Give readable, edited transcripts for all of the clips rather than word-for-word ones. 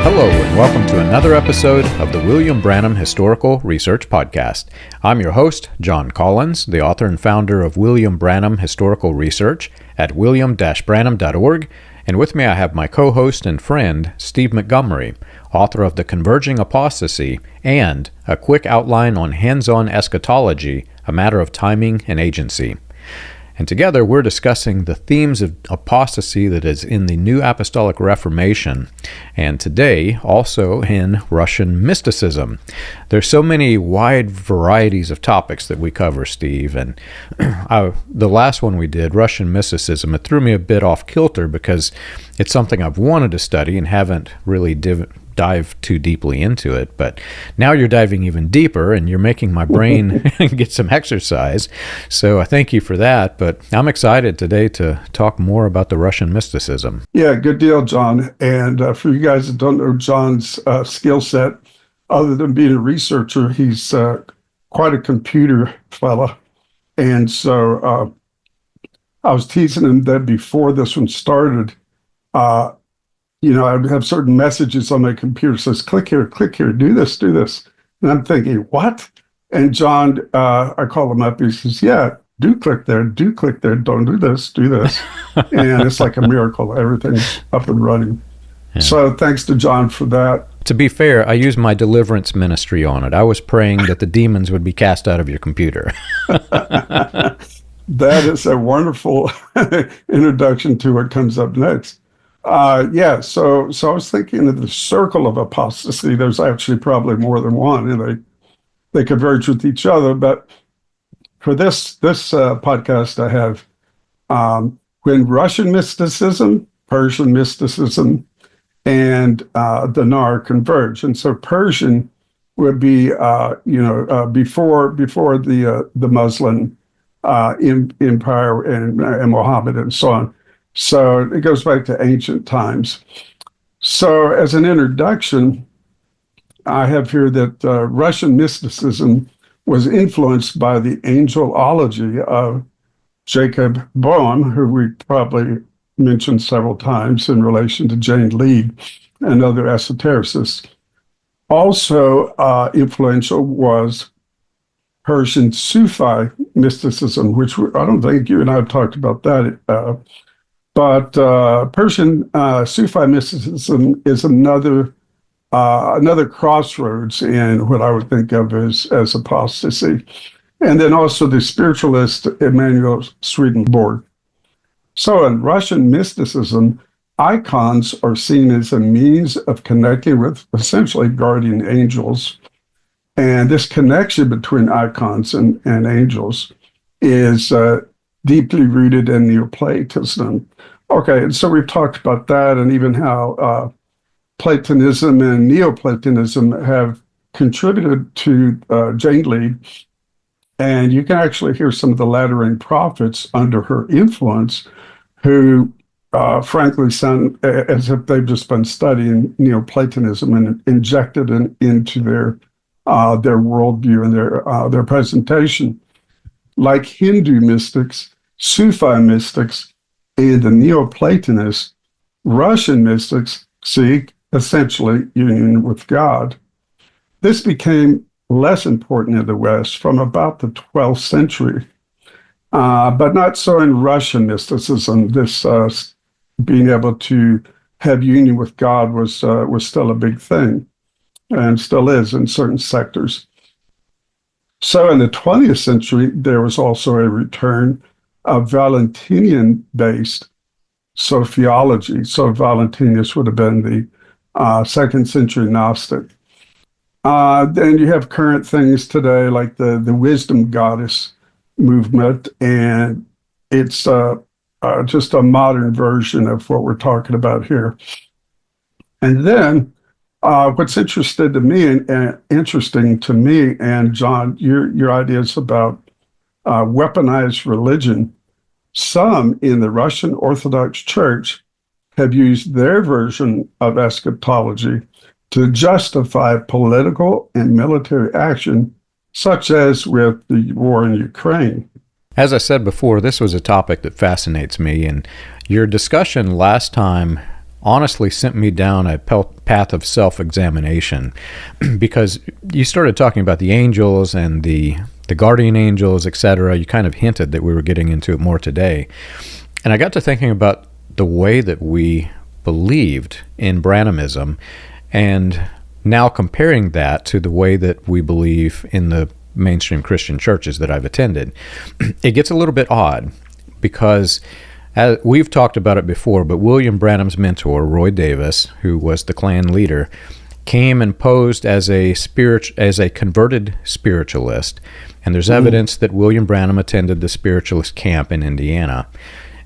Hello, and welcome to another episode of the William Branham Historical Research Podcast. I'm your host, John Collins, the author and founder of William Branham Historical Research at william-branham.org, and with me I have my co-host and friend, Steve Montgomery, author of The Converging Apostasy and A Quick Outline on Hands-on Eschatology, A Matter of Timing and Agency. And together we're discussing the themes of apostasy that is in the New Apostolic Reformation, and today also in Russian mysticism. There's so many wide varieties of topics that we cover, Steve, and the last one we did, Russian mysticism, it threw me a bit off kilter because it's something I've wanted to study and haven't really dive too deeply into it, but now you're diving even deeper and you're making my brain get some exercise, so I thank you for that. But I'm excited today to talk more about the Russian mysticism. Yeah, good deal, John. And for you guys that don't know John's skill set, other than being a researcher, he's quite a computer fella. And so I was teasing him that before this one started, I would have certain messages on my computer says, click here, do this. And I'm thinking, what? And John, I call him up, he says, yeah, do click there, don't do this. And it's like a miracle. Everything's up and running. Yeah. So thanks to John for that. To be fair, I used my deliverance ministry on it. I was praying that the demons would be cast out of your computer. That is a wonderful introduction to what comes up next. So I was thinking of the circle of apostasy. There's actually probably more than one, and they converge with each other. But for this podcast, I have when Russian mysticism, Persian mysticism, and the NAR converge. And so Persian would be before the Muslim empire and Muhammad and so on. So it goes back to ancient times. So as an introduction, I have here that Russian mysticism was influenced by the angelology of Jacob Boehme, who we probably mentioned several times in relation to Jane Lead and other esotericists. Also influential was Persian Sufi mysticism, which I don't think you and I have talked about that. But Persian Sufi mysticism is another crossroads in what I would think of as apostasy. And then also the spiritualist Emmanuel Swedenborg. So in Russian mysticism, icons are seen as a means of connecting with essentially guardian angels. And this connection between icons and angels is deeply rooted in Neoplatonism. Okay, and so we've talked about that, and even how Platonism and Neoplatonism have contributed to Jane Lead, and you can actually hear some of the latter-rain prophets under her influence who frankly sound as if they've just been studying Neoplatonism and injected it into their worldview and their presentation. Like Hindu mystics, Sufi mystics, and the Neoplatonists, Russian mystics seek essentially union with God. This became less important in the West from about the 12th century, but not so in Russian mysticism. This being able to have union with God was still a big thing, and still is in certain sectors. So in the 20th century, there was also a return of Valentinian-based sophiology. So Valentinus would have been the 2nd century Gnostic. Then you have current things today like the wisdom goddess movement, and it's just a modern version of what we're talking about here. And then what's interesting to me, and John, your ideas about weaponized religion. Some in the Russian Orthodox Church have used their version of eschatology to justify political and military action, such as with the war in Ukraine. As I said before, this was a topic that fascinates me, and your discussion last time honestly sent me down a path of self-examination because you started talking about the angels and the guardian angels, etc. You kind of hinted that we were getting into it more today. And I got to thinking about the way that we believed in Branhamism and now comparing that to the way that we believe in the mainstream Christian churches that I've attended. It gets a little bit odd because we've talked about it before, but William Branham's mentor, Roy Davis, who was the Klan leader, came and posed as a converted spiritualist. And there's evidence that William Branham attended the spiritualist camp in Indiana.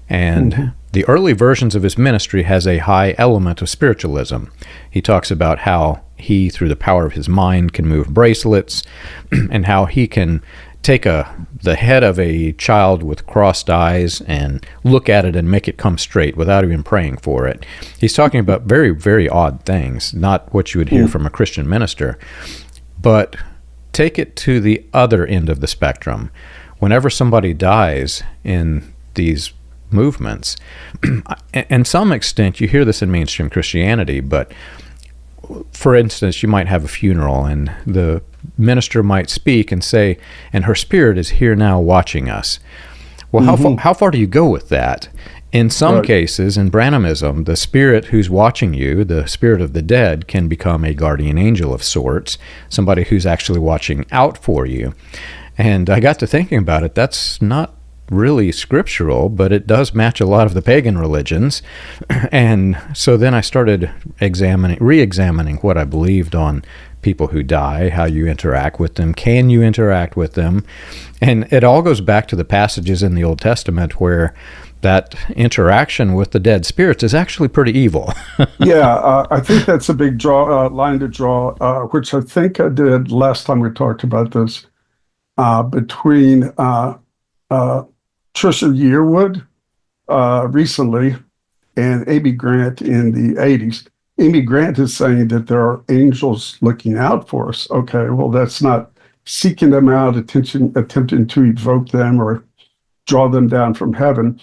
And the early versions of his ministry has a high element of spiritualism. He talks about how he, through the power of his mind, can move bracelets, and how he can take the head of a child with crossed eyes and look at it and make it come straight without even praying for it. He's talking about very, very odd things, not what you would hear from a Christian minister. But take it to the other end of the spectrum. Whenever somebody dies in these movements, and some extent you hear this in mainstream Christianity, but for instance, you might have a funeral and the minister might speak and say, and her spirit is here now watching us. Well, how far do you go with that? In some cases, in Branhamism, the spirit who's watching you, the spirit of the dead, can become a guardian angel of sorts, somebody who's actually watching out for you. And I got to thinking about it. That's not really scriptural, but it does match a lot of the pagan religions. And so then I started re-examining what I believed on people who die, how you interact with them, can you interact with them? And it all goes back to the passages in the Old Testament where that interaction with the dead spirits is actually pretty evil. I think that's a big line to draw, which I think I did last time we talked about this, between Trisha Yearwood recently and Amy Grant in the 80s. Amy Grant is saying that there are angels looking out for us. Okay, well, that's not seeking them out, attempting to evoke them or draw them down from heaven.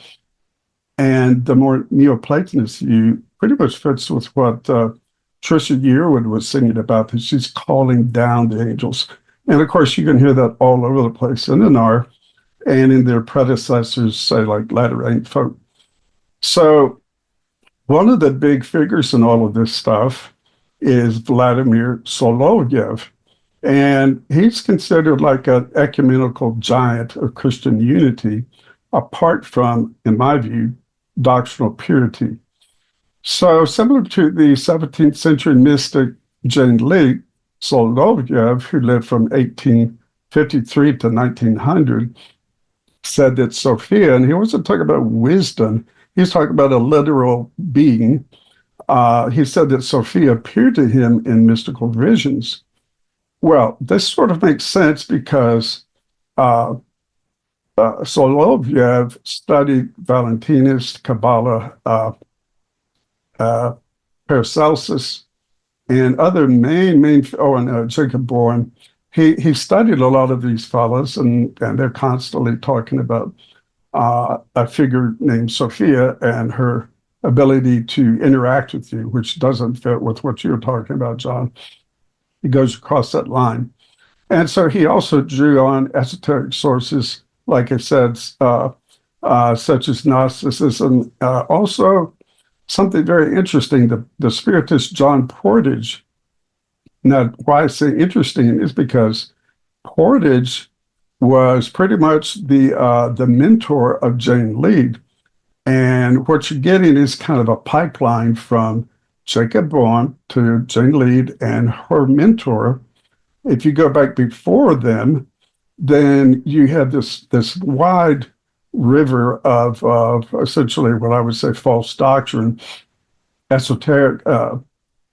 And the more Neoplatonist view pretty much fits with what Trisha Yearwood was singing about, that she's calling down the angels. And of course, you can hear that all over the place in the NAR and in their predecessors, say like Latter-Rain folk. So one of the big figures in all of this stuff is Vladimir Solovyev. And he's considered like an ecumenical giant of Christian unity, apart from, in my view, doctrinal purity. So similar to the 17th century mystic Jane Lee, Solovyev, who lived from 1853 to 1900, said that Sophia, and he wasn't talking about wisdom, he's talking about a literal being. He said that Sophia appeared to him in mystical visions. Well, this sort of makes sense because Solovyev studied Valentinist, Kabbalah, Paracelsus, and other and Jacob Boehme. He studied a lot of these fellows, and they're constantly talking about a figure named Sophia and her ability to interact with you, which doesn't fit with what you're talking about, John. He goes across that line. And so he also drew on esoteric sources, like I said, such as Gnosticism. Also, something very interesting, the Spiritist John Portage. Now, why I say interesting is because Portage was pretty much the mentor of Jane Lee. And what you're getting is kind of a pipeline from Jacob Boehme to Jane Lee and her mentor. If you go back before them, then you have this wide river of essentially what I would say false doctrine, esoteric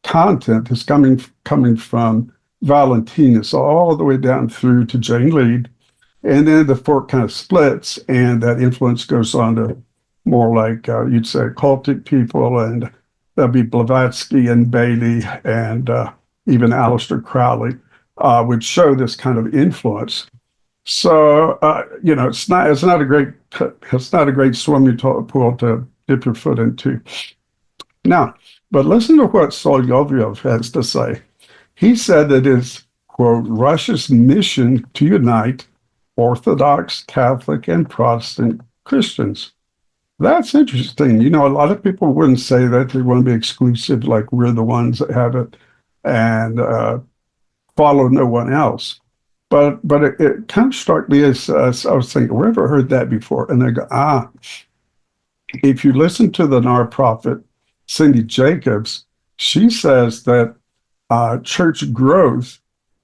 content is coming from Valentinus all the way down through to Jane Lee. And then the fork kind of splits, and that influence goes on to more like you'd say cultic people, and there'll be Blavatsky and Bailey and even Aleister Crowley would show this kind of influence. So it's not a great swimming pool to dip your foot into. Now, But listen to what Solovyov has to say. He said that it's, quote, Russia's mission to unite Orthodox, Catholic, and Protestant Christians. That's interesting. You know, a lot of people wouldn't say that. They want to be exclusive, like we're the ones that have it, and follow no one else. But it kind of struck me as I was thinking, where have I heard that before? And I go, if you listen to the NAR prophet, Cindy Jacobs, she says that church growth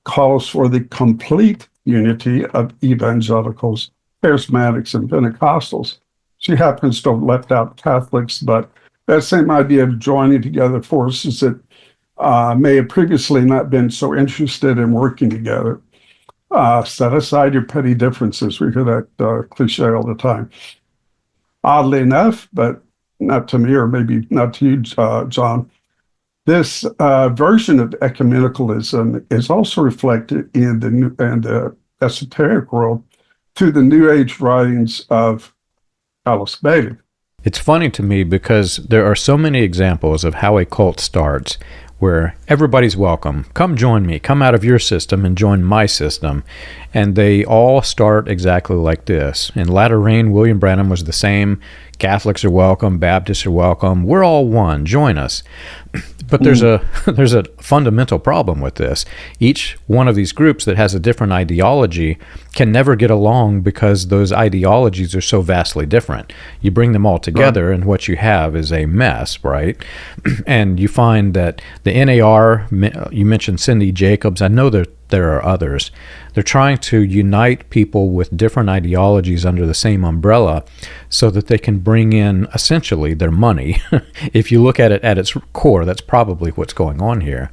calls for the complete unity of evangelicals, charismatics, and Pentecostals. She happens to have left out Catholics, but that same idea of joining together forces that may have previously not been so interested in working together. Set aside your petty differences. We hear that cliche all the time. Oddly enough, but not to me, or maybe not to you, John, this version of ecumenicalism is also reflected in the esoteric world through the New Age writings of Alice Bailey. It's funny to me because there are so many examples of how a cult starts where everybody's welcome. Come join me. Come out of your system and join my system. And they all start exactly like this. In latter rain, William Branham was the same. Catholics are welcome. Baptists are welcome. We're all one. Join us. But there's a fundamental problem with this. Each one of these groups that has a different ideology can never get along because those ideologies are so vastly different. You bring them all together, and what you have is a mess, right? And you find that the NAR, you mentioned Cindy Jacobs, I know that there are others. They're trying to unite people with different ideologies under the same umbrella so that they can bring in essentially their money. If you look at it at its core, that's probably what's going on here.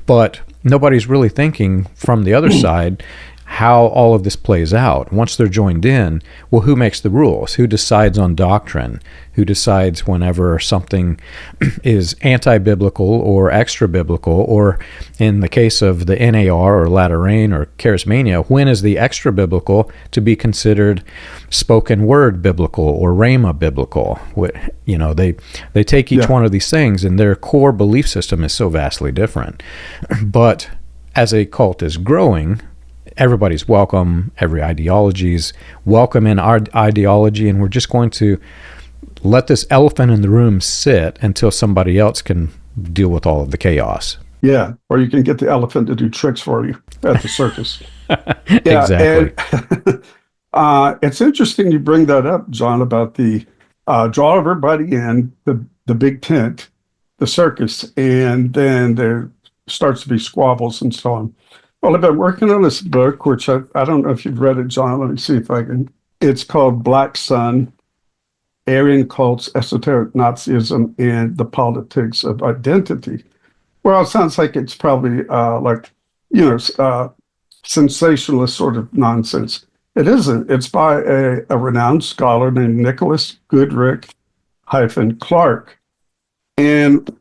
But nobody's really thinking from the other side how all of this plays out. Once they're joined in, well, who makes the rules? Who decides on doctrine? Who decides whenever something is anti-biblical or extra-biblical, or in the case of the NAR or latter rain or charismania, when is the extra-biblical to be considered spoken word biblical or rhema biblical? You know, they take each one of these things, and their core belief system is so vastly different. But as a cult is growing, everybody's welcome, every ideology is welcome in our ideology, and we're just going to let this elephant in the room sit until somebody else can deal with all of the chaos. Yeah, or you can get the elephant to do tricks for you at the circus. Exactly. And, it's interesting you bring that up, John, about the draw everybody in, the big tent, the circus, and then there starts to be squabbles and so on. Well, I've been working on this book, which I don't know if you've read it, John. Let me see if I can. It's called Black Sun, Aryan Cults, Esoteric Nazism, and the Politics of Identity. Well, it sounds like it's probably sensationalist sort of nonsense. It isn't. It's by a renowned scholar named Nicholas Goodrick-Clark. And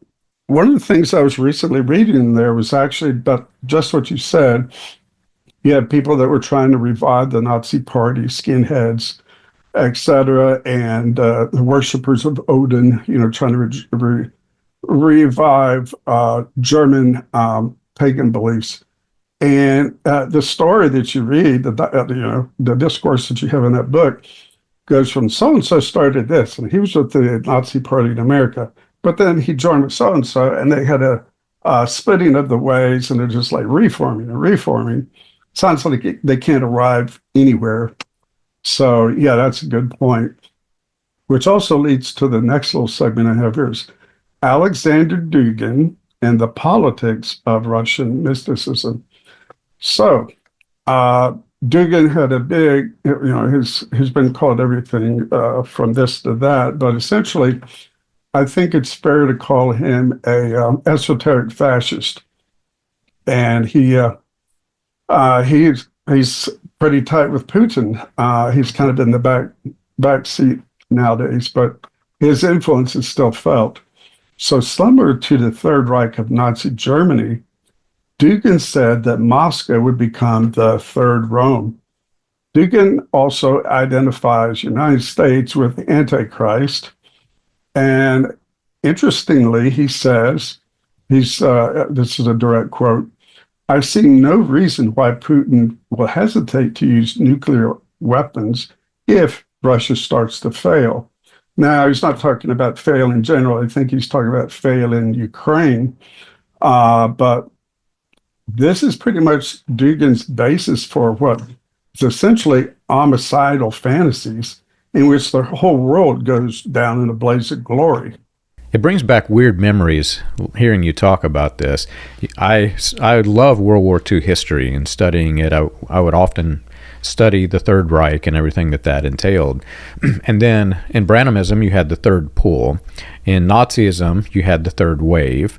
one of the things I was recently reading in there was actually about just what you said. You had people that were trying to revive the Nazi party, skinheads, etc., and the worshippers of Odin, trying to revive German pagan beliefs. And the story that you read, the discourse that you have in that book, goes from so-and-so started this, and he was with the Nazi party in America. But then he joined with so-and-so, and they had a splitting of the ways, and they're just like reforming. Sounds like they can't arrive anywhere. So, yeah, that's a good point. Which also leads to the next little segment I have here is Alexander Dugin and the Politics of Russian Mysticism. So, Dugin had a big, he's been called everything from this to that, but essentially, I think it's fair to call him a esoteric fascist, and he's pretty tight with Putin. He's kind of in the back seat nowadays, but his influence is still felt. So similar to the Third Reich of Nazi Germany, Dugin said that Moscow would become the Third Rome. Dugin also identifies United States with Antichrist. And Interestingly, he says, this is a direct quote, "I see no reason why Putin will hesitate to use nuclear weapons if Russia starts to fail." Now, he's not talking about fail in general. I think he's talking about fail in Ukraine. But this is pretty much Dugin's basis for what is essentially homicidal fantasies in which the whole world goes down in a blaze of glory. It brings back weird memories hearing you talk about this. I love World War II history and studying it. I would often study the Third Reich and everything that entailed. And then in Branhamism, you had the Third Pull. In Nazism, you had the Third Wave.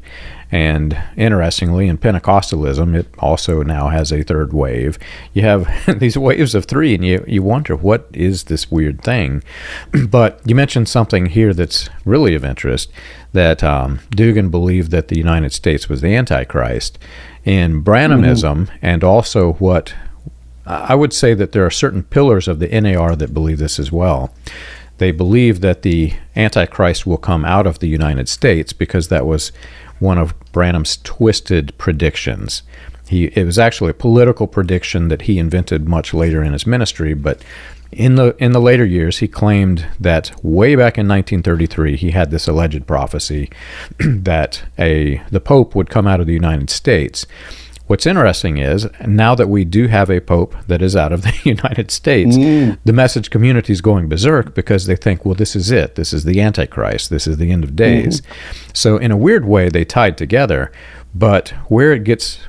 And interestingly, in Pentecostalism, it also now has a third wave. You have these waves of three, and you wonder, what is this weird thing? But you mentioned something here that's really of interest, that Dugin believed that the United States was the Antichrist. In Branhamism, and also what I would say that there are certain pillars of the NAR that believe this as well. They believe that the Antichrist will come out of the United States because that was one of Branham's twisted predictions. It was actually a political prediction that he invented much later in his ministry, but in the later years, he claimed that way back in 1933, he had this alleged prophecy that the Pope would come out of the United States. What's interesting is, now that we do have a Pope that is out of the United States, the message community is going berserk because they think, well, this is it. This is the Antichrist. This is the end of days. So in a weird way, they tied together. But where it gets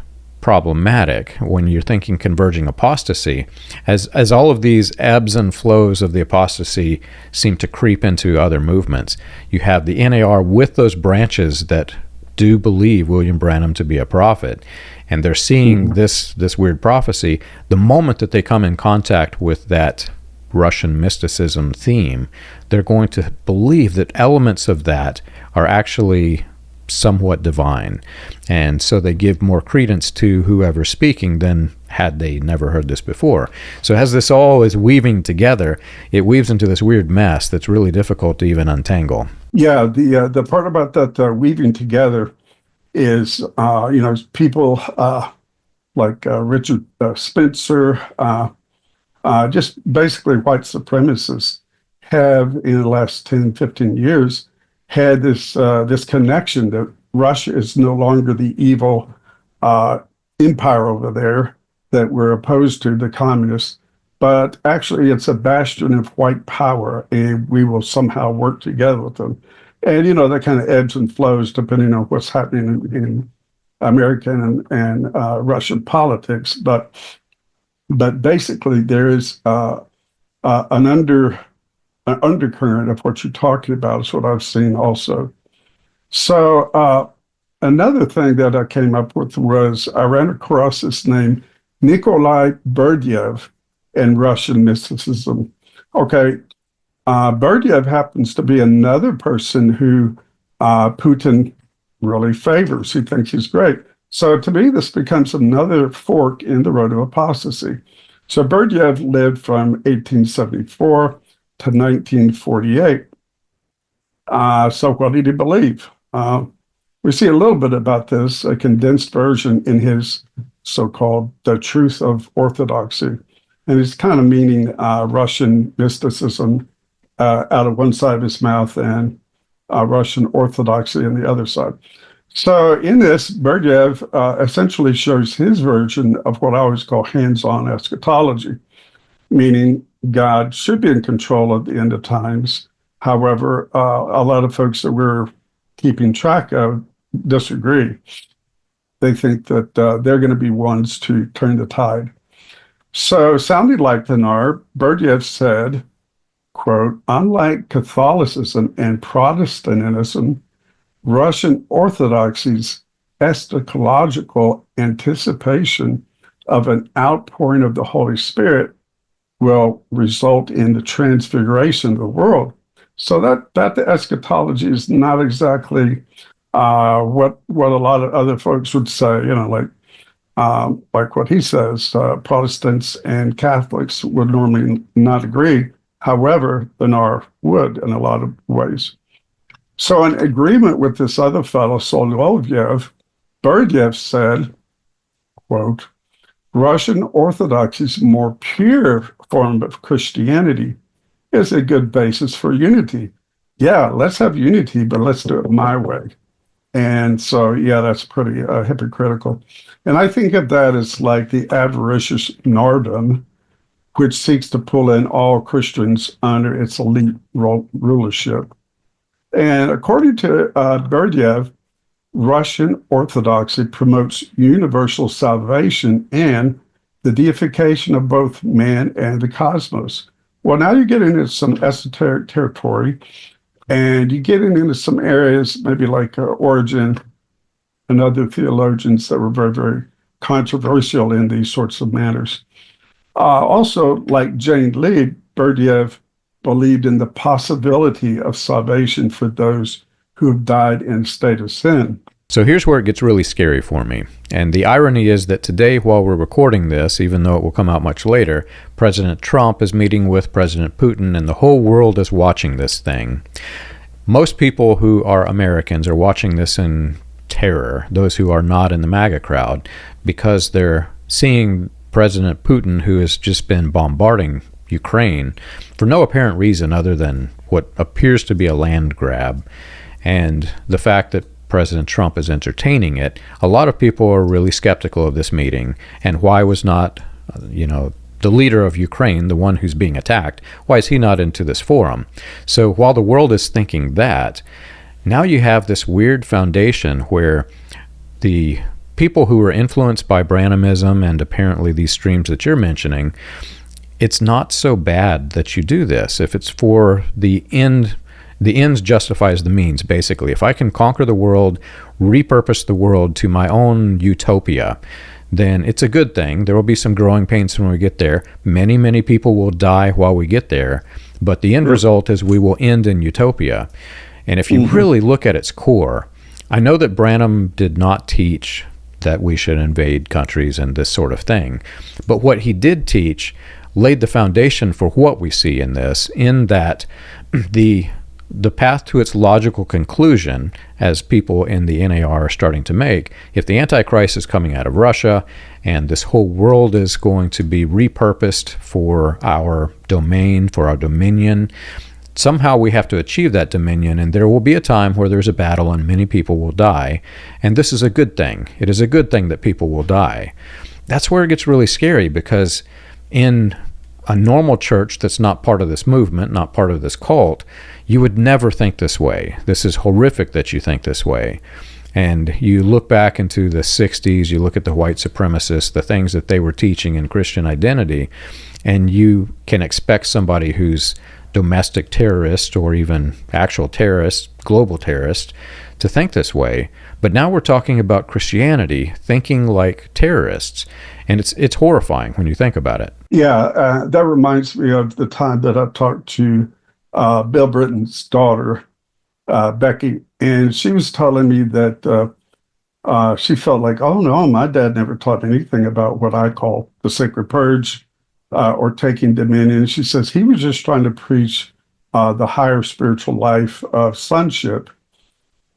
problematic when you're thinking converging apostasy, as all of these ebbs and flows of the apostasy seem to creep into other movements, you have the NAR with those branches that do believe William Branham to be a prophet, and they're seeing this weird prophecy. The moment that they come in contact with that Russian mysticism theme, they're going to believe that elements of that are actually somewhat divine, and so they give more credence to whoever's speaking than had they never heard this before. So as this all is weaving together, it weaves into this weird mess that's really difficult to even untangle. Yeah, the part about that weaving together is, people like Richard Spencer, just basically white supremacists, have in the last 10, 15 years had this connection that Russia is no longer the evil empire over there that we're opposed to, the communists, but actually it's a bastion of white power, and we will somehow work together with them. And, that kind of ebbs and flows depending on what's happening in American and Russian politics. But basically there is an undercurrent of what you're talking about is what I've seen also. So another thing that I came up with was I ran across this name, Nikolai Berdyaev, and Russian mysticism. Okay, Berdyaev happens to be another person who Putin really favors. He thinks he's great. So to me, this becomes another fork in the road of apostasy. So Berdyaev lived from 1874 to 1948. So what did he believe? We see a little bit about this, a condensed version in his so-called The Truth of Orthodoxy. And he's kind of meaning Russian mysticism out of one side of his mouth and Russian Orthodoxy on the other side. So in this, Berdyaev essentially shows his version of what I always call hands-on eschatology, meaning God should be in control at the end of times. However, a lot of folks that we're keeping track of disagree. They think that they're going to be ones to turn the tide. So sounding like the NAR, Berdyaev said, quote, "Unlike Catholicism and Protestantism, Russian Orthodoxy's eschatological anticipation of an outpouring of the Holy Spirit will result in the transfiguration of the world." So that the eschatology is not exactly what a lot of other folks would say, like what he says. Protestants and Catholics would normally not agree. However, the NAR would in a lot of ways. So in agreement with this other fellow, Solovyev, Berdyaev said, quote, Russian Orthodoxy's more pure form of Christianity is a good basis for unity. Yeah, let's have unity, but let's do it my way. And so, yeah, that's pretty hypocritical. And I think of that as like the avaricious Nardum, which seeks to pull in all Christians under its elite rulership. And according to Berdyaev, Russian Orthodoxy promotes universal salvation and the deification of both man and the cosmos. Well, now you're getting into some esoteric territory, and you're getting into some areas, maybe like Origen and other theologians that were very, very controversial in these sorts of matters. Also, like Jane Lee, Berdyaev believed in the possibility of salvation for those who have died in a state of sin. So here's where it gets really scary for me. And the irony is that today, while we're recording this, even though it will come out much later, President Trump is meeting with President Putin, and the whole world is watching this thing. Most people who are Americans are watching this in terror, those who are not in the MAGA crowd, because they're seeing President Putin, who has just been bombarding Ukraine for no apparent reason other than what appears to be a land grab. And the fact that President Trump is entertaining it, a lot of people are really skeptical of this meeting. And why was not, the leader of Ukraine, the one who's being attacked, why is he not into this forum? So while the world is thinking that, now you have this weird foundation where the people who are influenced by Branhamism and apparently these streams that you're mentioning, it's not so bad that you do this. If it's for the end, the ends justifies the means, basically. If I can conquer the world, repurpose the world to my own utopia, then it's a good thing. There will be some growing pains when we get there. Many, many people will die while we get there, but the end result is we will end in utopia. And if you really look at its core, I know that Branham did not teach that we should invade countries and this sort of thing, but what he did teach laid the foundation for what we see in this, in that the path to its logical conclusion, as people in the NAR are starting to make, if the Antichrist is coming out of Russia and this whole world is going to be repurposed for our domain, for our dominion, somehow we have to achieve that dominion, and there will be a time where there's a battle and many people will die, and this is a good thing. It is a good thing that people will die. That's where it gets really scary, because in a normal church that's not part of this movement, not part of this cult, you would never think this way. This is horrific that you think this way. And you look back into the 60s, you look at the white supremacists, the things that they were teaching in Christian identity, and you can expect somebody who's domestic terrorist or even actual terrorist, global terrorist, to think this way. But now we're talking about Christianity thinking like terrorists, and it's horrifying when you think about it. Yeah, that reminds me of the time that I talked to Bill Britton's daughter, Becky, and she was telling me that she felt like, oh no, my dad never taught anything about what I call the sacred purge or taking dominion. She says he was just trying to preach the higher spiritual life of sonship.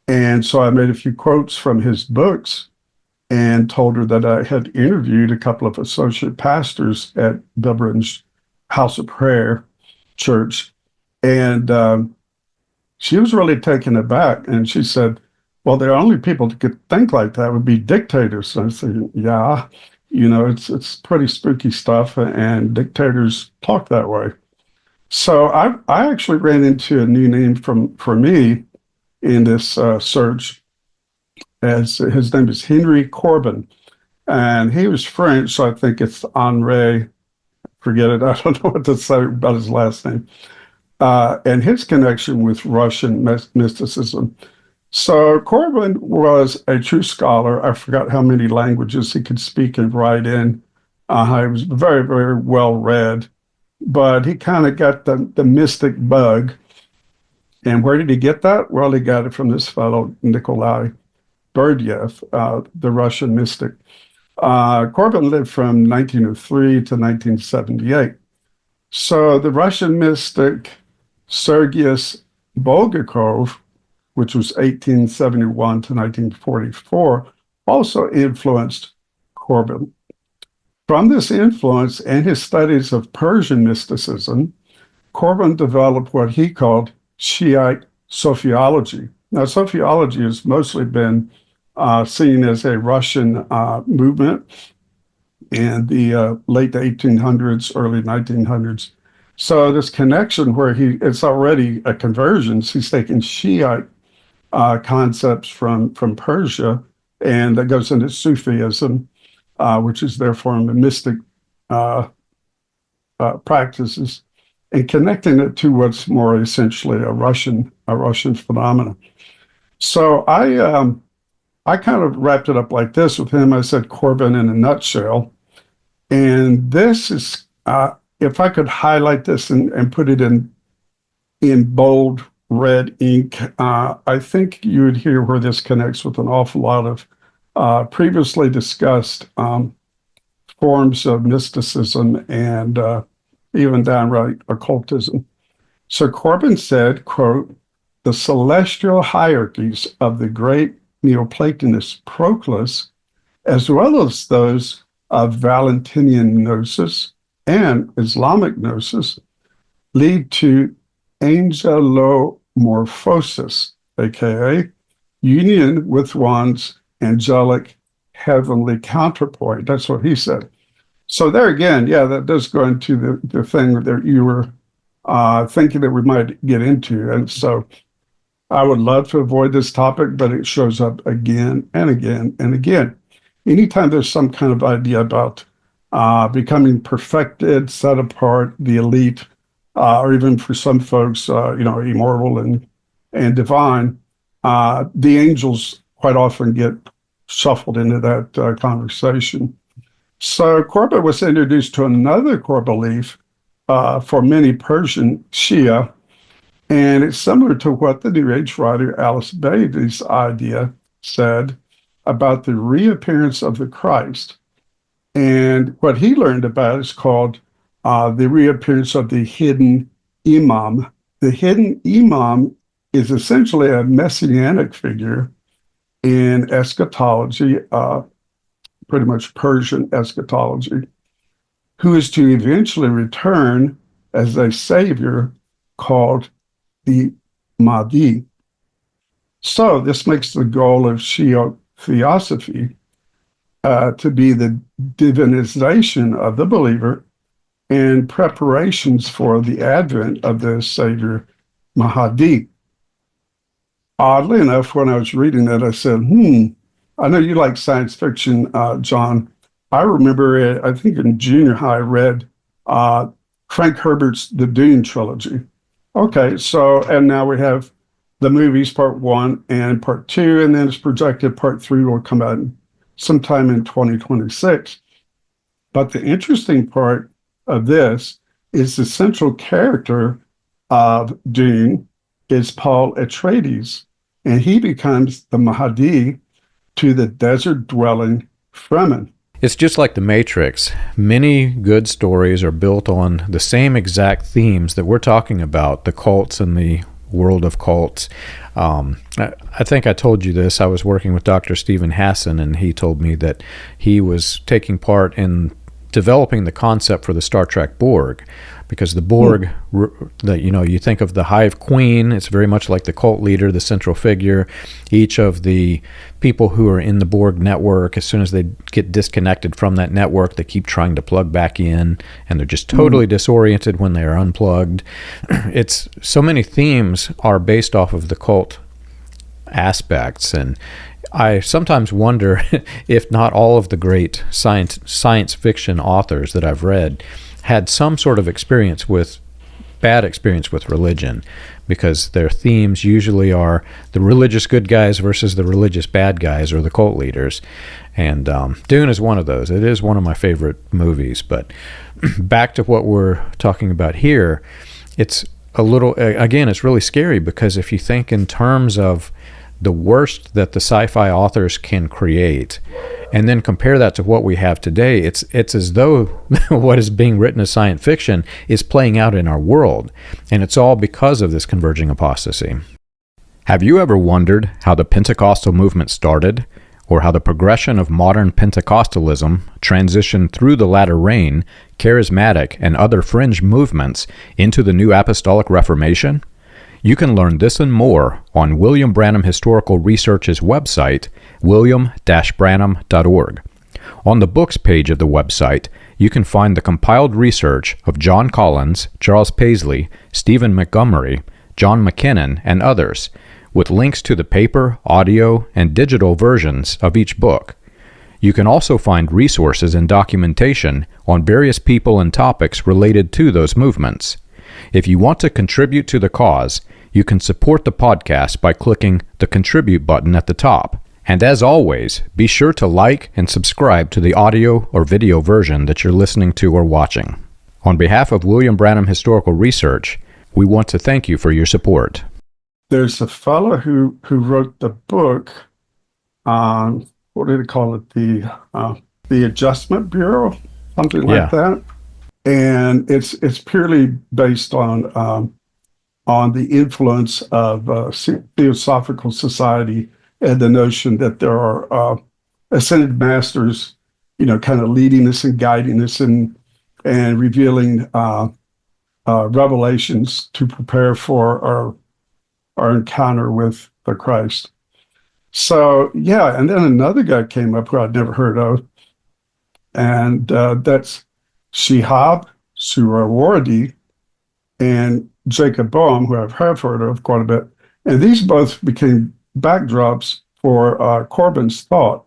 And so I made a few quotes from his books and told her that I had interviewed a couple of associate pastors at Bill Britton's House of Prayer church. And she was really taken aback. And she said, well, the only people that could think like that would be dictators. And I said, yeah, it's pretty spooky stuff. And dictators talk that way. So I actually ran into a new name for me in this search. As his name is Henry Corbin, and he was French, so I think it's Henri. Forget it. I don't know what to say about his last name. And his connection with Russian mysticism. So Corbin was a true scholar. I forgot how many languages he could speak and write in. He was very, very well read, but he kind of got the mystic bug. And where did he get that? Well, he got it from this fellow, Nikolai Berdyaev, the Russian mystic. Corbin lived from 1903 to 1978. So the Russian mystic Sergius Bulgakov which was 1871 to 1944, also influenced Corbin. From this influence and his studies of Persian mysticism, Corbin developed what he called Shiite sophiology. Now, sophiology has mostly been seen as a Russian movement in the late 1800s, early 1900s. So this connection where it's already a convergence, he's taking Shiite concepts from Persia, and that goes into Sufism, which is their form of mystic practices, and connecting it to what's more essentially a Russian phenomenon. So I kind of wrapped it up like this with him. I said Corbin in a nutshell, and this is if I could highlight this and put it in bold red ink, I think you would hear where this connects with an awful lot of previously discussed forms of mysticism and even downright occultism. So Corbin said, quote, "The celestial hierarchies of the great Neoplatonist Proclus, as well as those of Valentinian Gnosis and Islamic Gnosis, lead to angelomorphosis, aka union with one's angelic heavenly counterpart." That's what he said. So there again, yeah, that does go into the thing that you were thinking that we might get into. And so I would love to avoid this topic, but it shows up again and again and again. Anytime there's some kind of idea about becoming perfected, set apart, the elite, or even for some folks, immortal and divine, the angels quite often get shuffled into that conversation. So Corbin was introduced to another core belief for many Persian Shia, and it's similar to what the New Age writer Alice Bailey's idea said about the reappearance of the Christ. And what he learned about is called the reappearance of the hidden imam. The hidden imam is essentially a messianic figure in eschatology, pretty much Persian eschatology, who is to eventually return as a savior called the Mahdi. So this makes the goal of Shia theosophy to be the divinization of the believer and preparations for the advent of the savior Mahdi. Oddly enough, when I was reading that, I said, I know you like science fiction, John. I remember, I think in junior high, I read Frank Herbert's The Dune trilogy. Okay, so, and now we have the movies, part 1 and part 2, and then it's projected part 3 will come out sometime in 2026. But the interesting part of this is the central character of Dune is Paul Atreides, and he becomes the Mahdi to the desert-dwelling Fremen. It's just like The Matrix. Many good stories are built on the same exact themes that we're talking about, the cults and the world of cults. I think I told you this. I was working with Dr. Stephen Hassan, and he told me that he was taking part in developing the concept for the Star Trek Borg, because the Borg, you think of the Hive Queen, it's very much like the cult leader, the central figure. Each of the people who are in the Borg network, as soon as they get disconnected from that network, they keep trying to plug back in, and they're just totally disoriented when they are unplugged. It's so many themes are based off of the cult aspects, and I sometimes wonder if not all of the great science fiction authors that I've read had some sort of bad experience with religion, because their themes usually are the religious good guys versus the religious bad guys or the cult leaders. And Dune is one of those. It is one of my favorite movies. But back to what we're talking about here, it's a little, again, it's really scary, because if you think in terms of the worst that the sci-fi authors can create, and then compare that to what we have today, it's as though what is being written as science fiction is playing out in our world, and it's all because of this converging apostasy. Have you ever wondered how the Pentecostal movement started, or how the progression of modern Pentecostalism transitioned through the latter rain, charismatic, and other fringe movements into the new Apostolic Reformation? You can learn this and more on William Branham Historical Research's website, william-branham.org. On the books page of the website, you can find the compiled research of John Collins, Charles Paisley, Stephen Montgomery, John McKinnon, and others, with links to the paper, audio, and digital versions of each book. You can also find resources and documentation on various people and topics related to those movements. If you want to contribute to the cause, you can support the podcast by clicking the Contribute button at the top. And as always, be sure to like and subscribe to the audio or video version that you're listening to or watching. On behalf of William Branham Historical Research, we want to thank you for your support. There's a fellow who wrote the book on, what did he call it? The Adjustment Bureau, something like that. And it's purely based on the influence of Theosophical Society and the notion that there are ascended masters, kind of leading us and guiding us and revealing revelations to prepare for our encounter with the Christ. So, and then another guy came up who I'd never heard of, and that's Shihab Surawardi and Jacob Boehme, who I've heard of quite a bit. And these both became backdrops for Corbin's thought.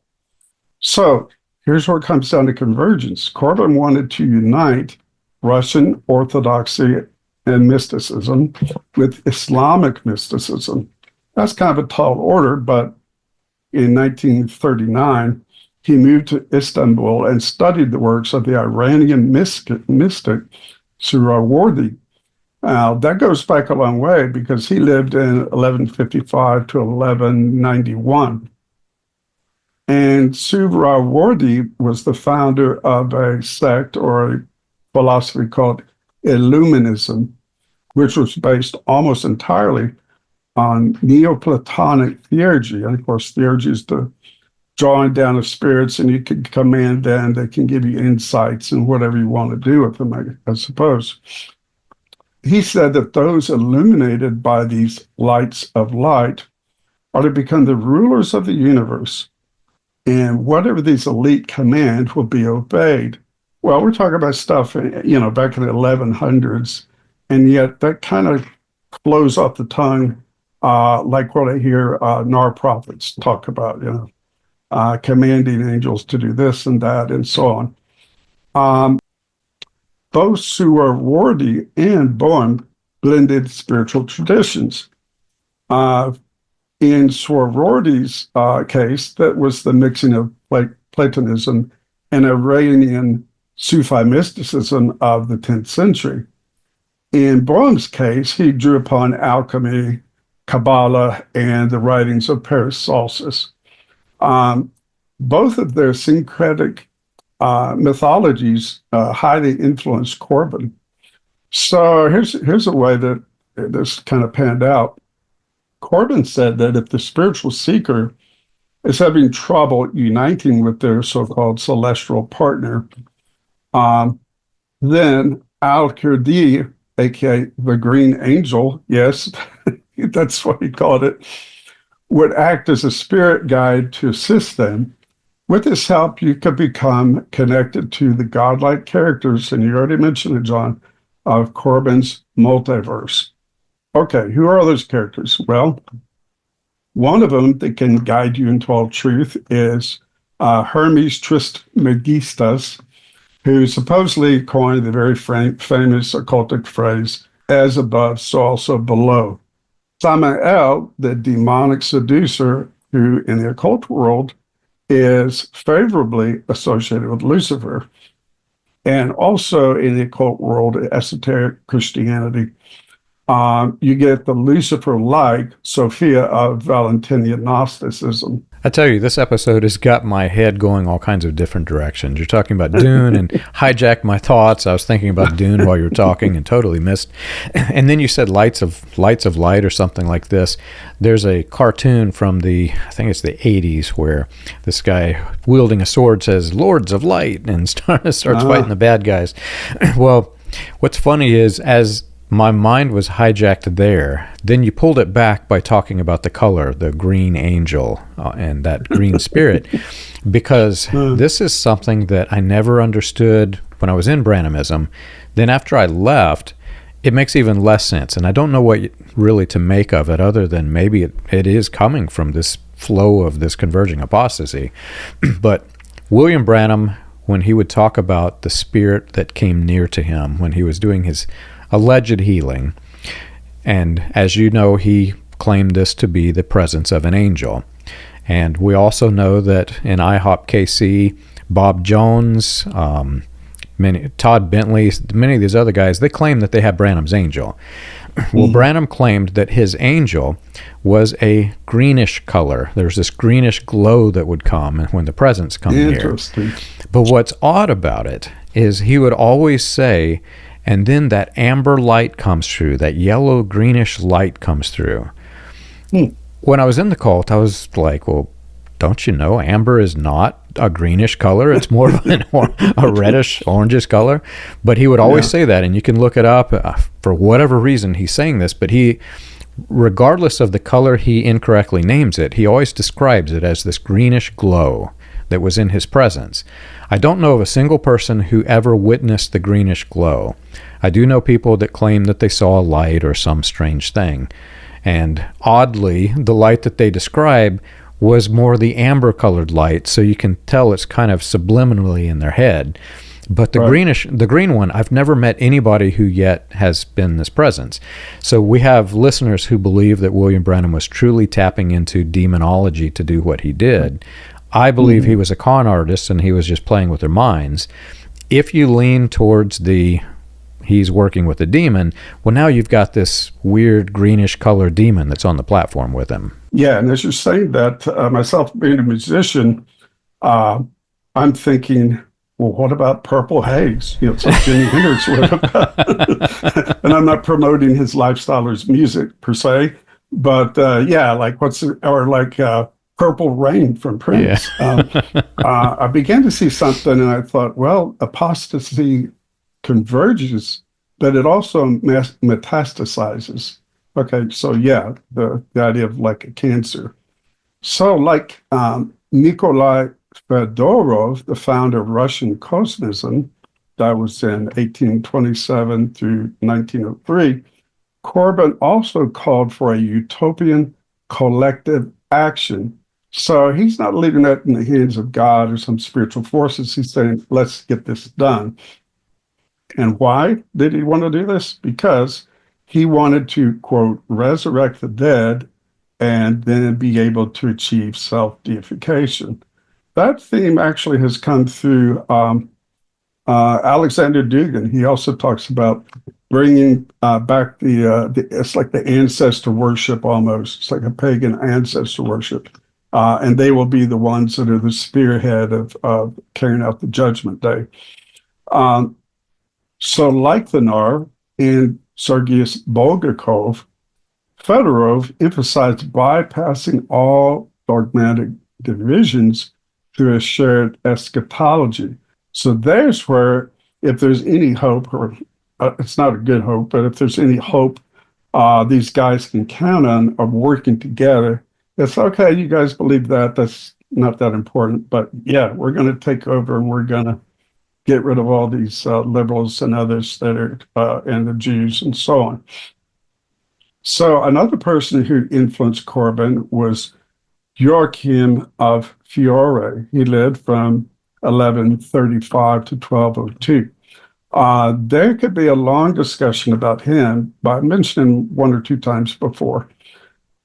So here's where it comes down to convergence. Corbin wanted to unite Russian Orthodoxy and mysticism with Islamic mysticism. That's kind of a tall order, but in 1939, he moved to Istanbul and studied the works of the Iranian mystic Surawardi. That goes back a long way because he lived in 1155 to 1191. And Surawardi was the founder of a sect or a philosophy called Illuminism, which was based almost entirely on Neoplatonic theurgy. And of course, theurgy is the drawing down of spirits, and you can command them. They can give you insights and whatever you want to do with them, I suppose. He said that those illuminated by these lights of light are to become the rulers of the universe, and whatever these elite command will be obeyed. Well, we're talking about stuff, back in the 1100s, and yet that kind of flows off the tongue, like what I hear NAR prophets talk about, commanding angels to do this and that, and so on. Both Surawardi and Boehme blended spiritual traditions. In Surawardi's case, that was the mixing of Platonism and Iranian Sufi mysticism of the 10th century. In Boehme's case, he drew upon alchemy, Kabbalah, and the writings of Paracelsus. Both of their syncretic mythologies highly influenced Corbin. So here's a way that this kind of panned out. Corbin said that if the spiritual seeker is having trouble uniting with their so-called celestial partner, then Al-Kurdi, aka the Green Angel, yes, that's what he called it, would act as a spirit guide to assist them. With this help, you could become connected to the godlike characters, and you already mentioned it, John, of Corbin's multiverse. Okay, who are those characters? Well, one of them that can guide you into all truth is Hermes Trismegistus, who supposedly coined the very famous occultic phrase, as above, so also below. Samael, the demonic seducer, who in the occult world is favorably associated with Lucifer, and also in the occult world, esoteric Christianity, you get the Lucifer-like Sophia of Valentinian Gnosticism. I tell you, this episode has got my head going all kinds of different directions. You're talking about Dune and hijacked my thoughts. I was thinking about Dune while you were talking and totally missed. And then you said lights of light or something like this. There's a cartoon from I think it's the 80s, where this guy wielding a sword says, "Lords of Light," and starts fighting the bad guys. Well, what's funny is, as my mind was hijacked there, then you pulled it back by talking about the color, the green angel, and that green spirit, because this is something that I never understood when I was in Branhamism. Then after I left, it makes even less sense, and I don't know what really to make of it, other than maybe it is coming from this flow of this converging apostasy. But William Branham, when he would talk about the spirit that came near to him when he was doing his alleged healing, and as you know, he claimed this to be the presence of an angel. And we also know that in IHOP KC, Bob Jones, Todd Bentley, many of these other guys, they claim that they have Branham's angel. Well, Branham claimed that his angel was a greenish color. There's this greenish glow that would come when the presence come near. Interesting. But what's odd about it is he would always say, and then that amber light comes through, that yellow greenish light comes through. When I was in the cult, I was like, well, don't you know amber is not a greenish color? It's more of a reddish, orangish color. But he would always say that, and you can look it up. For whatever reason, he's saying this, but he, regardless of the color he incorrectly names it, he always describes it as this greenish glow that was in his presence. I don't know of a single person who ever witnessed the greenish glow. I do know people that claim that they saw a light or some strange thing. And oddly, the light that they describe was more the amber-colored light, so you can tell it's kind of subliminally in their head. But the green one, I've never met anybody who yet has been this presence. So we have listeners who believe that William Branham was truly tapping into demonology to do what he did. I believe he was a con artist and he was just playing with their minds. If you lean towards he's working with a demon, well, now you've got this weird greenish color demon that's on the platform with him. Yeah, and as you're saying that, myself being a musician, I'm thinking, well, what about Purple Haze? It's like Jimi Hendrix would have. And I'm not promoting his lifestyle or his music per se, but like Purple Rain from Prince. Yeah. I began to see something, and I thought, well, apostasy converges, but it also metastasizes. Okay, so the idea of like a cancer. So like Nikolai Berdyaev, the founder of Russian Cosmism, that was in 1827 through 1903, Corbin also called for a utopian collective action. So he's not leaving that in the hands of God or some spiritual forces. He's saying, let's get this done. And why did he want to do this? Because he wanted to, quote, resurrect the dead and then be able to achieve self-deification. That theme actually has come through Alexander Dugin. He also talks about bringing back it's like the ancestor worship almost. It's like a pagan ancestor worship. And they will be the ones that are the spearhead of carrying out the judgment day. So like the NAR and Sergius Bulgakov, Fedorov emphasized bypassing all dogmatic divisions through a shared eschatology. So there's where, if there's any hope, or it's not a good hope, but if there's any hope these guys can count on of working together, it's okay, you guys believe that, that's not that important, but yeah, we're going to take over and we're going to get rid of all these liberals and others that are, and the Jews and so on. So another person who influenced Corbin was Joachim of Fiore. He lived from 1135 to 1202. There could be a long discussion about him, but I mentioned him one or two times before.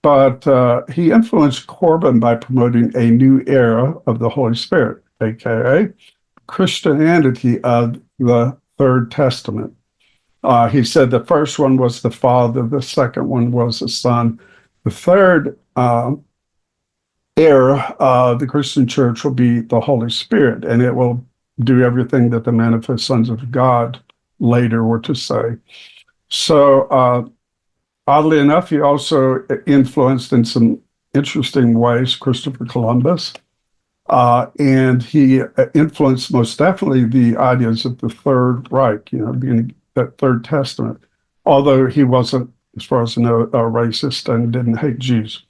But he influenced Corbin by promoting a new era of the Holy Spirit, aka Christianity of the Third Testament. He said the first one was the Father, the second one was the Son, the third era, the Christian church will be the Holy Spirit, and it will do everything that the manifest sons of God later were to say. So, oddly enough, he also influenced in some interesting ways Christopher Columbus. And he influenced most definitely the ideas of the Third Reich, being that Third Testament, although he wasn't, as far as I know, a racist and didn't hate Jews.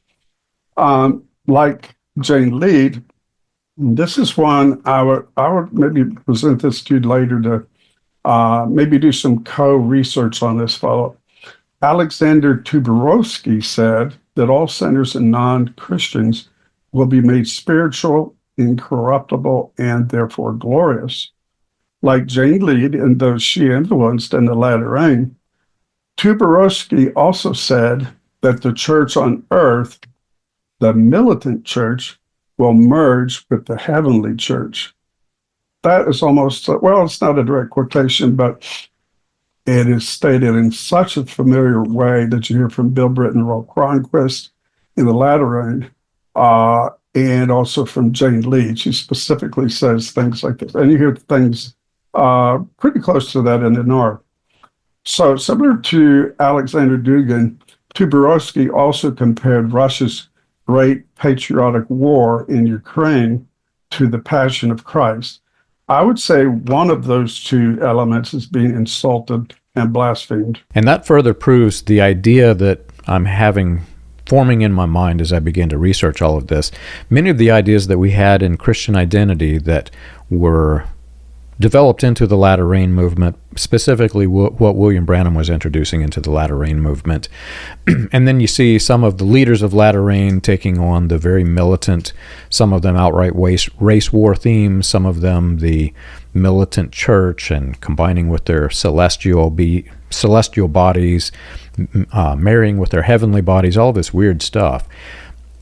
Like Jane Lead, this is one I would maybe present this to you later to maybe do some co-research on this fellow. Alexander Tuberovsky said that all sinners and non-Christians will be made spiritual, incorruptible, and therefore glorious. Like Jane Lead and those she influenced in the latter rain, Tuberovsky also said that the church on earth, the militant church, will merge with the heavenly church. That is almost, well, it's not a direct quotation, but it is stated in such a familiar way that you hear from Bill Britt and Rolf Cronquist in the latter rain, and also from Jane Lead. She specifically says things like this. And you hear things pretty close to that in the NAR. So similar to Alexander Dugin, Tuberovsky also compared Russia's great patriotic war in Ukraine to the Passion of Christ. I would say one of those two elements is being insulted and blasphemed. And that further proves the idea that I'm forming in my mind as I begin to research all of this. Many of the ideas that we had in Christian identity that were developed into the Latter Rain movement, specifically what William Branham was introducing into the Latter Rain movement. And then you see some of the leaders of Latter Rain taking on the very militant, some of them outright race war themes, some of them the militant church, and combining with their celestial bodies, marrying with their heavenly bodies, all this weird stuff.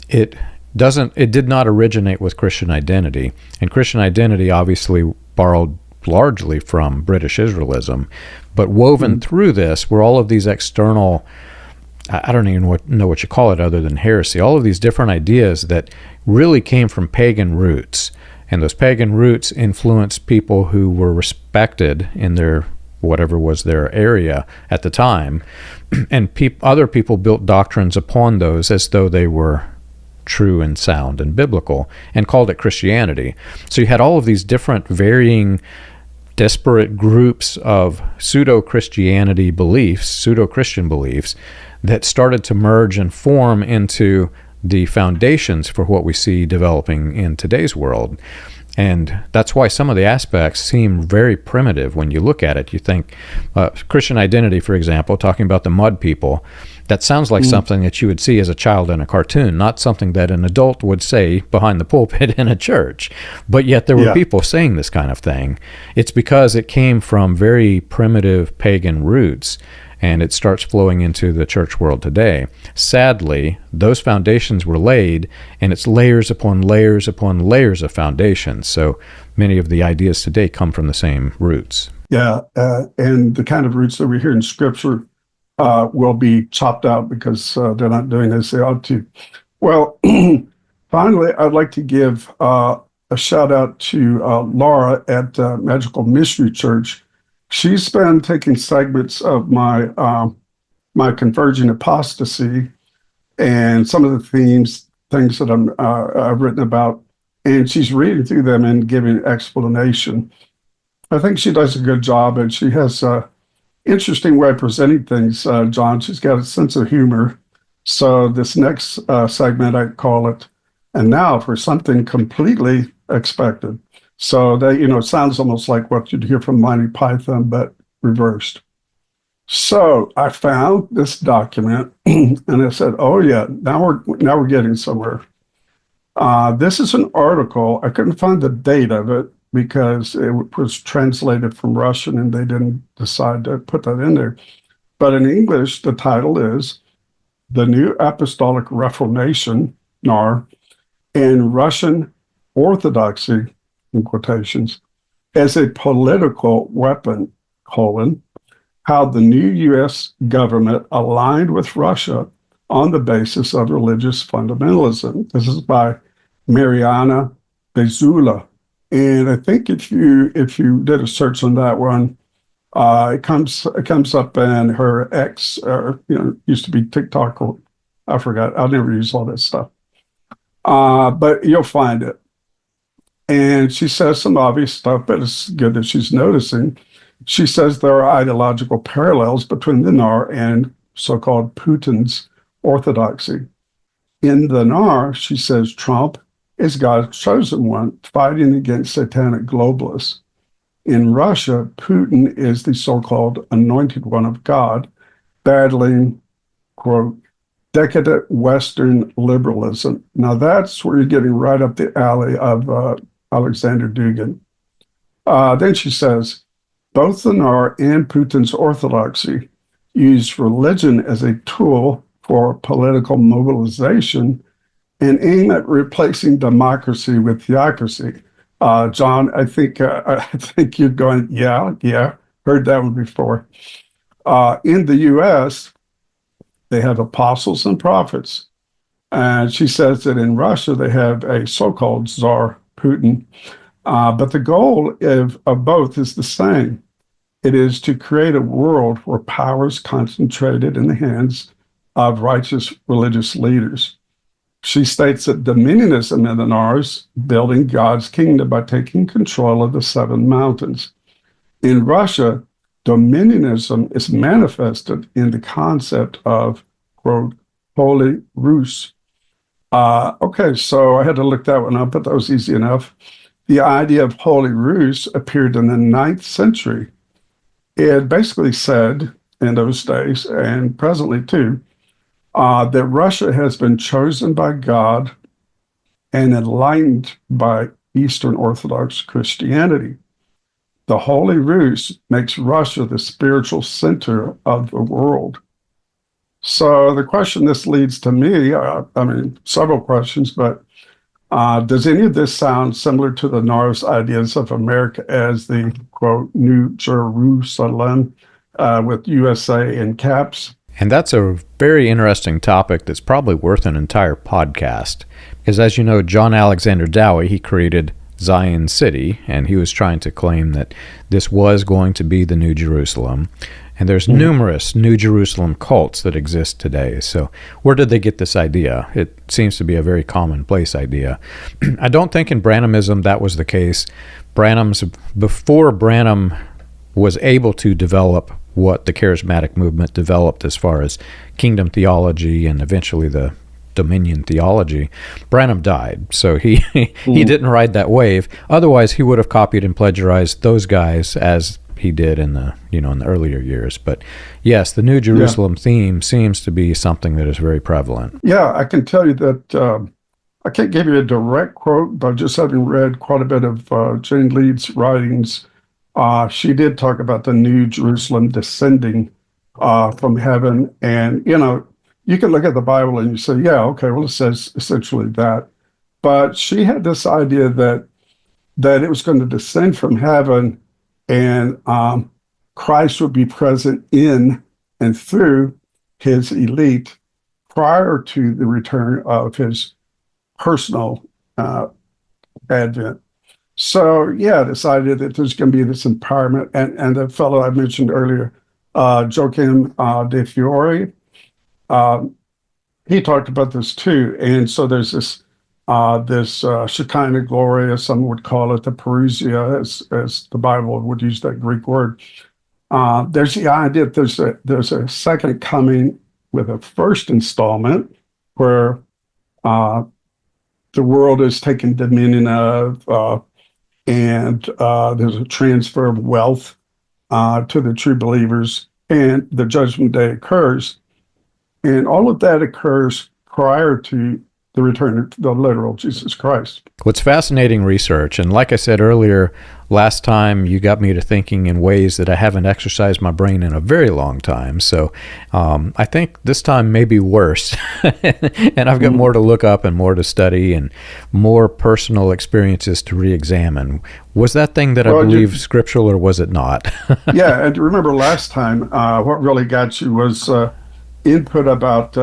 It did not originate with Christian identity, and Christian identity obviously borrowed largely from British Israelism, but woven through this were all of these external, I don't even know what you call it other than heresy, all of these different ideas that really came from pagan roots, and those pagan roots influenced people who were respected in their whatever was their area at the time, and other people built doctrines upon those as though they were true and sound and biblical, and called it Christianity. So you had all of these different varying disparate groups of pseudo-Christianity beliefs, pseudo-Christian beliefs, that started to merge and form into the foundations for what we see developing in today's world. And that's why some of the aspects seem very primitive when you look at it. You think Christian identity, for example, talking about the mud people, that sounds like something that you would see as a child in a cartoon, not something that an adult would say behind the pulpit in a church. But yet there were people saying this kind of thing. It's because it came from very primitive pagan roots, and it starts flowing into the church world today. Sadly, those foundations were laid, and it's layers upon layers upon layers of foundations. So many of the ideas today come from the same roots. Yeah, and the kind of roots that we hear in Scripture will be chopped out because they're not doing as they ought to. Well, finally, I'd like to give a shout out to Laura at Magical Mystery Church. She's been taking segments of my my Converging Apostasy and some of the things that I've written about, and she's reading through them and giving explanation. I think she does a good job, and she has a interesting way of presenting things, John. She's got a sense of humor. So this next segment, I call it, "And Now for Something Completely Expected." So that, it sounds almost like what you'd hear from Monty Python, but reversed. So I found this document, and I said, "Oh yeah, now we're getting somewhere." This is an article. I couldn't find the date of it because it was translated from Russian, and they didn't decide to put that in there. But in English, the title is "The New Apostolic Reformation, NAR, and Russian Orthodoxy," in quotations, "as a political weapon, how the new U.S. government aligned with Russia on the basis of religious fundamentalism." This is by Mariana Bezula. And I think if you did a search on that one, it comes up, and her ex, used to be TikTok, or I forgot. I'll never use all that stuff. But you'll find it. And she says some obvious stuff, but it's good that she's noticing. She says there are ideological parallels between the NAR and so-called Putin's orthodoxy. In the NAR, she says Trump is God's chosen one, fighting against satanic globalists. In Russia, Putin is the so-called anointed one of God, battling, quote, decadent Western liberalism. Now that's where you're getting right up the alley of Alexander Dugin. Then she says, both the NAR and Putin's orthodoxy use religion as a tool for political mobilization and aim at replacing democracy with theocracy. John, I think you're going, yeah, heard that one before. In the U.S., they have apostles and prophets. And she says that in Russia, they have a so-called Tsar Putin. But the goal of both is the same. It is to create a world where power is concentrated in the hands of righteous religious leaders. She states that dominionism in the NAR is building God's kingdom by taking control of the seven mountains. In Russia, dominionism is manifested in the concept of, quote, Holy Rus. Okay, so I had to look that one up, but that was easy enough. The idea of Holy Rus appeared in the 9th century. It basically said in those days, and presently too, that Russia has been chosen by God and enlightened by Eastern Orthodox Christianity. The Holy Rus makes Russia the spiritual center of the world. So the question this leads to me, several questions, but does any of this sound similar to the NAR's ideas of America as the, quote, New Jerusalem with USA in caps? And that's a very interesting topic that's probably worth an entire podcast. Because as you know, John Alexander Dowie, he created Zion City, and he was trying to claim that this was going to be the New Jerusalem. And there's numerous New Jerusalem cults that exist today. So where did they get this idea? It seems to be a very commonplace idea. I don't think in Branhamism that was the case. Before Branham was able to develop what the charismatic movement developed as far as kingdom theology and eventually the dominion theology, Branham died. So he didn't ride that wave. Otherwise, he would have copied and plagiarized those guys as he did in the earlier years. But yes, the New Jerusalem theme seems to be something that is very prevalent. Yeah, I can tell you that I can't give you a direct quote, but just having read quite a bit of Jane Lee's writings, she did talk about the New Jerusalem descending from heaven. And, you can look at the Bible and you say, yeah, okay, well, it says essentially that. But she had this idea that it was going to descend from heaven and Christ would be present in and through his elite prior to the return of his personal advent. So, yeah, decided that there's going to be this empowerment. And the fellow I mentioned earlier, Joachim de Fiore, he talked about this too. And so there's this Shekinah glory, as some would call it, the parousia, as the Bible would use that Greek word. There's the idea that there's a second coming with a first installment where the world is taken dominion of, and there's a transfer of wealth to the true believers, and the judgment day occurs. And all of that occurs prior to the return of the literal Jesus Christ. What's fascinating research, and like I said earlier, last time you got me to thinking in ways that I haven't exercised my brain in a very long time. So I think this time may be worse. And I've got more to look up and more to study and more personal experiences to re-examine. Was that thing that I believe scriptural, or was it not? Yeah, and remember last time, what really got you was input about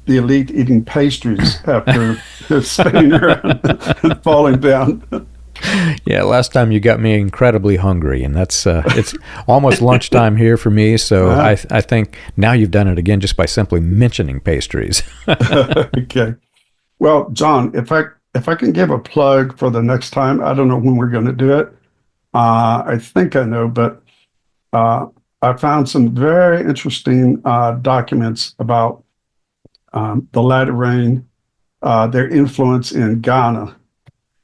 the elite eating pastries after spinning around and falling down. Yeah, last time you got me incredibly hungry, and that's it's almost lunchtime here for me. So I think now you've done it again just by simply mentioning pastries. Okay. Well, John, if I can give a plug for the next time, I don't know when we're going to do it. I think I know, but I found some very interesting documents about the latter rain, their influence in Ghana,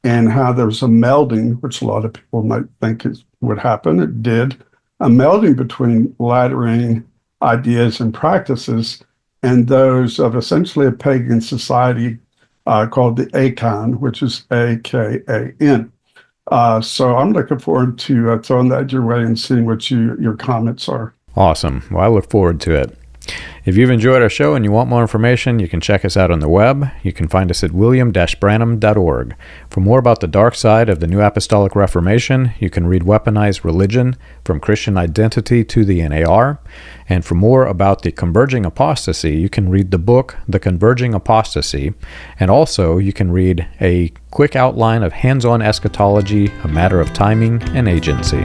and how there was a melding, which a lot of people might think would happen. It did. A melding between latter rain ideas and practices and those of essentially a pagan society called the Akan, which is A-K-A-N. So I'm looking forward to throwing that your way and seeing what your comments are. Awesome. Well, I look forward to it. If you've enjoyed our show and you want more information, you can check us out on the web. You can find us at william-branham.org. For more about the dark side of the New Apostolic Reformation, you can read Weaponized Religion, From Christian Identity to the NAR. And for more about the Converging Apostasy, you can read the book, The Converging Apostasy. And also, you can read a quick outline of hands-on eschatology, A Matter of Timing and Agency.